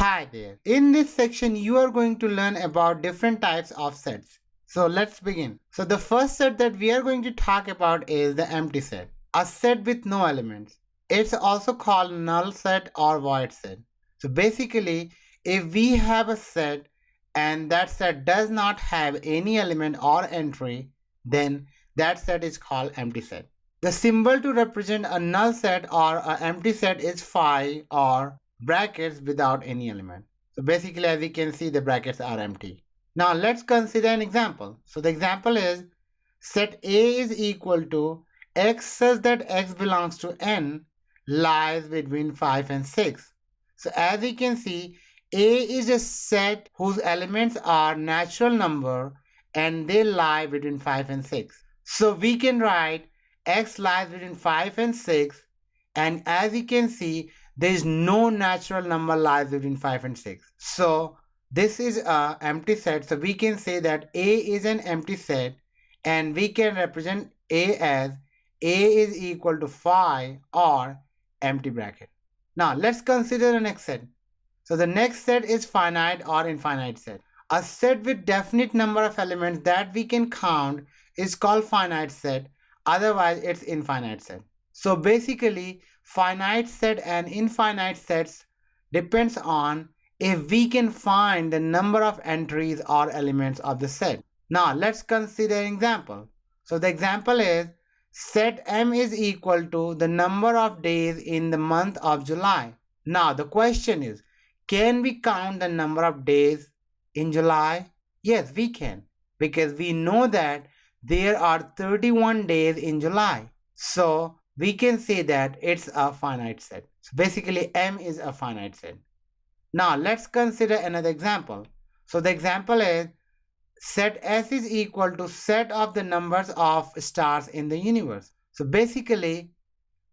Hi there. In this section, you are going to learn about different types of sets. So let's begin. So the first set that we are going to talk about is the empty set, a set with no elements. It's also called null set or void set. So basically, if we have a set and that set does not have any element or entry, then that set is called empty set. The symbol to represent a null set or an empty set is phi or brackets without any element. So basically, as you can see, the brackets are empty. Now let's consider an example. So the example is set A is equal to x such that x belongs to n lies between 5 and 6. So as you can see, A is a set whose elements are natural number and they lie between 5 and 6. So we can write x lies between 5 and 6, and as you can see, there is no natural number lies between 5 and 6. So this is an empty set. So we can say that A is an empty set, and we can represent A as A is equal to phi or empty bracket. Now let's consider the next set. So the next set is finite or infinite set. A set with definite number of elements that we can count is called finite set. Otherwise, it's infinite set. So basically, finite set and infinite sets depends on if we can find the number of entries or elements of the set. Now let's consider an example. So the example is set M is equal to the number of days in the month of July. Now the question is, can we count the number of days in July? Yes, we can, because we know that there are 31 days in July. So we can say that it's a finite set. So basically, M is a finite set. Now let's consider another example. So the example is set S is equal to set of the numbers of stars in the universe. So basically,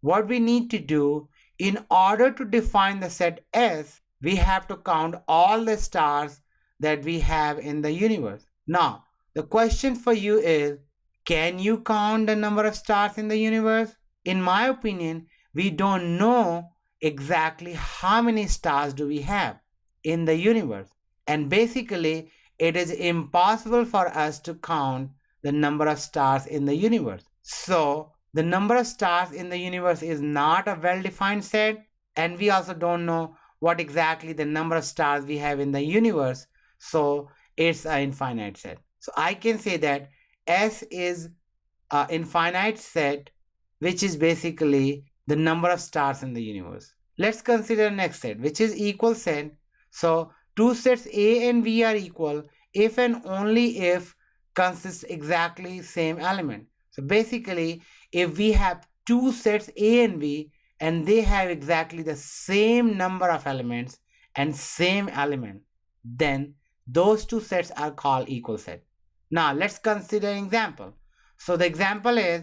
what we need to do in order to define the set S, we have to count all the stars that we have in the universe. Now, the question for you is, can you count the number of stars in the universe? In my opinion, we don't know exactly how many stars do we have in the universe. And basically, it is impossible for us to count the number of stars in the universe. So, the number of stars in the universe is not a well-defined set, and we also don't know what exactly the number of stars we have in the universe. So, it's an infinite set. So, I can say that S is an infinite set, which is basically the number of stars in the universe. Let's consider the next set, which is equal set. So two sets A and B are equal if and only if consist exactly same element. So basically, if we have two sets A and B and they have exactly the same number of elements and same element, then those two sets are called equal set. Now let's consider an example. So the example is,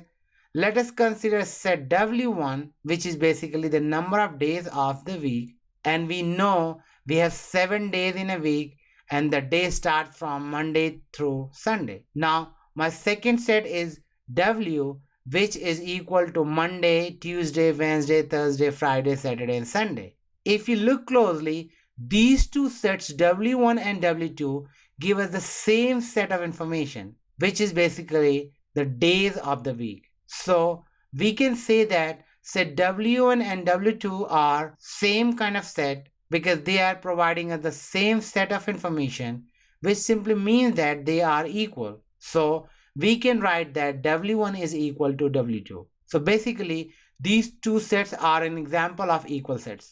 let us consider set W1, which is basically the number of days of the week, and we know we have 7 days in a week and the day starts from Monday through Sunday. Now my second set is W, which is equal to Monday, Tuesday, Wednesday, Thursday, Friday, Saturday, and Sunday. If you look closely, these two sets W1 and W2 give us the same set of information, which is basically the days of the week. So we can say that set W1 and W2 are same kind of set because they are providing us the same set of information, which simply means that they are equal. So we can write that W1 is equal to W2. So basically, these two sets are an example of equal sets.